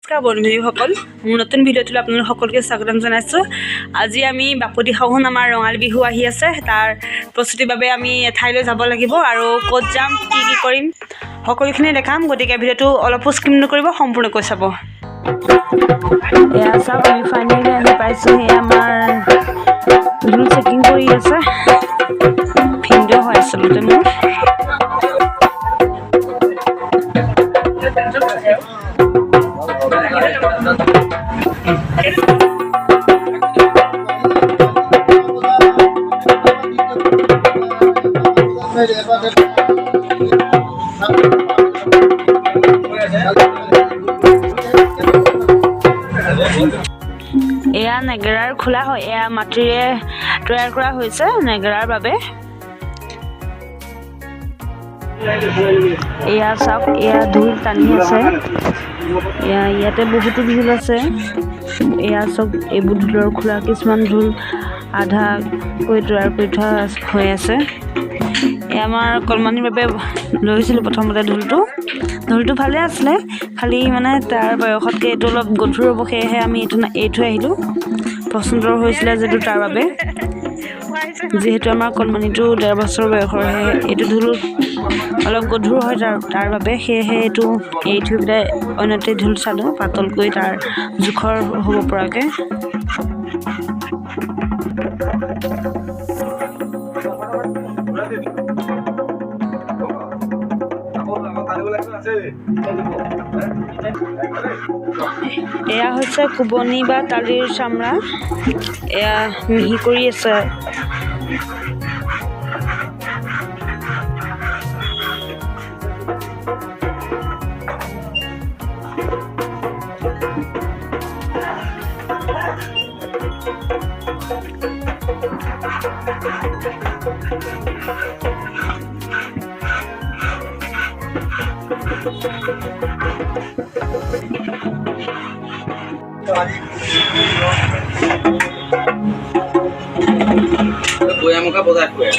নমস্কাৰ বন্ধুসকল, মোৰ নতুন ভিডিঅ'টোলৈ আপোনালোক সকলোকে স্বাগতম জনাইছোঁ। আজি আমি বাপতি সাহোন আমাৰ ৰঙালী বিহু আহি আছে, তাৰ প্ৰস্তুতিৰ বাবে আমি এঠাইলৈ যাব লাগিব আৰু ক'ত যাম, কি কৰিম সকলোখিনি দেখাম। গতিকে ভিডিঅ'টো অলপো স্কিপ নকৰিব, সম্পূৰ্ণকৈ চাব। এয়া চাওক, আমি ফাইনেলি আহি পাইছোঁ। এয়া আমাৰ ঢোল চেকিং কৰি আছে, ভিডিঅ' হয় আচলতে মোৰ। এয়া নেগেৰাৰ খোলা হয়, এয়া মাটিৰে তৈয়াৰ কৰা হৈছে নেগেৰাৰ বাবে। এয়া চাওক, এয়া ঢোল টানি আছে, ইয়াতে বহুতো ঢোল আছে। এয়া চাওক, এইবোৰ ঢোলৰ খোলা, কিছুমান ঢোল আধাকৈ তৈয়াৰ কৰি থোৱা হৈ আছে। এয়া আমাৰ কলমানিৰ বাবে লৈছিলোঁ প্ৰথমতে ঢোলটো ভালে আছিলে, খালি মানে তাৰ বয়সতকৈ এইটো অলপ গধুৰ হ'ব, সেয়েহে আমি এৰি থৈ আহিলোঁ। পচন্দৰ হৈছিলে যিহেতু তাৰ বাবে, যিহেতু আমাৰ কলমানিটো 1.5 বছৰ বয়সৰ, এইটো ঢোল অলপ গধুৰ হয় তাৰ বাবে, সেয়েহে এইটো এৰি থৈ পেলাই অন্যতে ঢোল চালোঁ পাতলকৈ, তাৰ জোখৰ হ'ব পৰাকৈ। এয়া হৈছে কোবনি বা তালিৰ চামৰা, এয়া মিহি কৰি আছে। বৈয়ামকা বজাত গৈ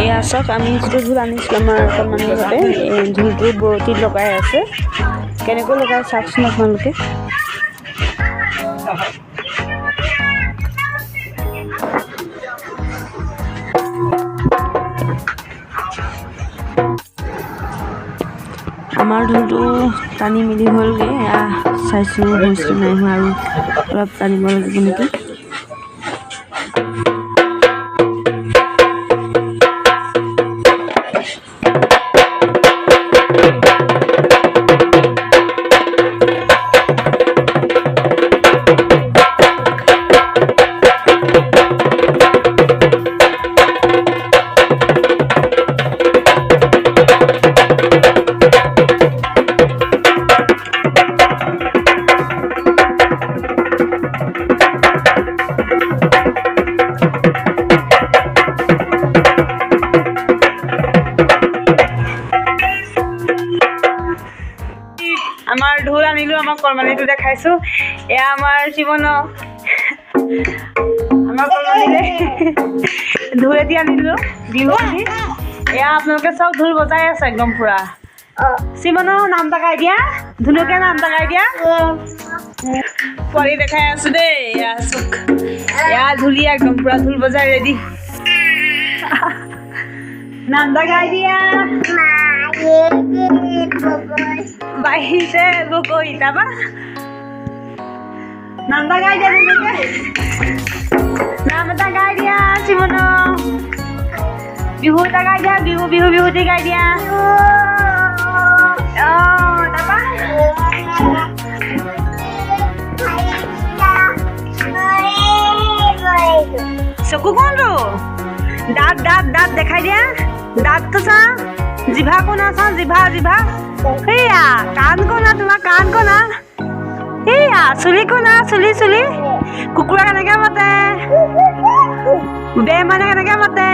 এয়া চাওক, আমি যিটো ঢোল আনিছিলোঁ আমাৰ কলমানিৰ বাবে, এই ঢোলটো বৰতিত লগাই আছে। কেনেকৈ লগাই চাওকচোন আপোনালোকে। আমাৰ ঢোলটো টানি মেলি হ'লগৈ, এয়া চাইছোঁ হৈছে নাই হোৱা, আৰু অলপ টানিব লাগিব নেকি। আমাৰ ঢোল আনিলোঁ, আমাৰ কলমানিটো দেখাইছোঁ। এয়া আমাৰ জীৱন, আমাৰ কলমানিলে ঢোল এটি আনিলোঁ বিহু বুলি। এয়া আপোনালোকে চব ঢোল বজাই আছে একদম পুৰা। চিমনৰ নাম তাকাই দিয়া ধুনুকে নাম তাকাই দিয়া পোৱালি দেখাই আছো দেই এয়া চুক এয়া ধুলি একদম পুৰা ঢোল বজাই ৰেডি নাম তাকাই দিয়া বাহিছে বকই তাবা নাম তাকাই দিয়া ধুনুকে নাম তাকাই দিয়া চিমনৰ বিহু তাকাই দিয়া বিহু বিহু বিহু তাকাই দিয়া তাপা চকু কোনটো দাঁত দাঁত দাঁত দেখাই দিয়া দাঁতটো চা জিভা কোনা চা জিভা জিভা সেয়া কাণ কোনা তোমাৰ কাণ কোনা সেয়া চুলি কোনা চুলি চুলি কুকুৰা কেনেকৈ মাতে বে মানে কেনেকৈ মাতে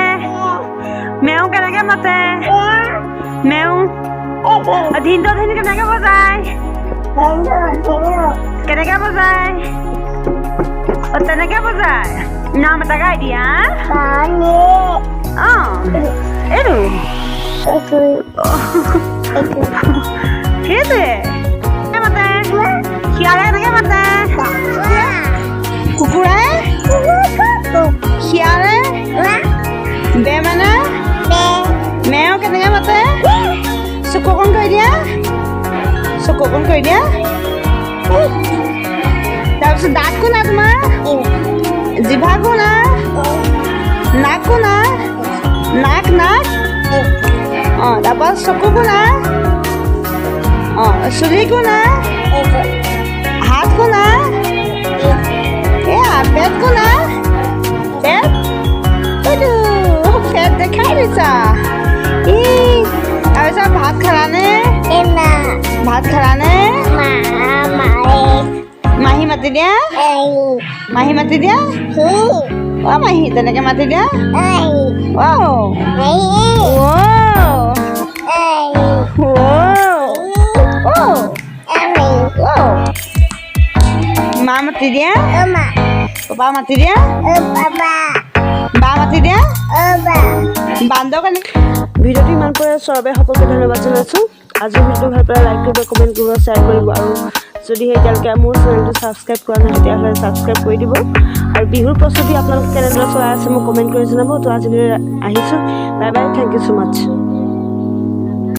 মেও কেনেকৈ মাতে মেও ধিনটো ধিন কেনেকৈ বজায় কেনেকৈ বজায় তেনেকৈ বজায় নাম এটা গাই দিয়া এইটো সেইটোৱে মাতে শিয়ালে কেনেকৈ মাতে কুকুৰাই শিয়ালে বে মানে মেও কেনেকৈ মাতে চকুকণ কৰি দিয়া চকুকণ কৰি দিয়া তাৰপিছত দাঁত কোনা তোমাৰ জিভা কোনা নাক কোনা নাক নাক তাৰপৰা চকু কোনা চুলি কোনা হাত কোনা এয়া পেট কোনা পেট এইটো পেট দেখাই দিছা তাৰপিছত ভাত খালানে ভাত খালানে মাহী মাতি দিয়া মাহী মাতি দিয়া মাহী তেনেকৈ মাতি দিয়া মা মাতি দিয়া পাপা মাতি দিয়া বা মাতি দিয়া বান্ধৱ ভিডিঅ'টো ইমান কৰি আছোঁ বাবে সকলোকে ধন্যবাদ জনাইছোঁ আজিৰ ভিডিঅ'টো ভাল পালে লাইক কৰিব কমেণ্ট কৰিব শ্বেয়াৰ কৰিব আৰু যদিহে এতিয়ালৈকে মোৰ চেনেলটো ছাবস্ক্ৰাইব কৰা নাই তেতিয়াহ'লে ছাবস্ক্ৰাইব কৰি দিব আৰু বিহুৰ প্ৰস্তুতি আপোনালোকে কেনেদৰে চলাই আছে মোক কমেণ্ট কৰি জনাব তো আজিলৈ আহিছোঁ bye bye thank you so' much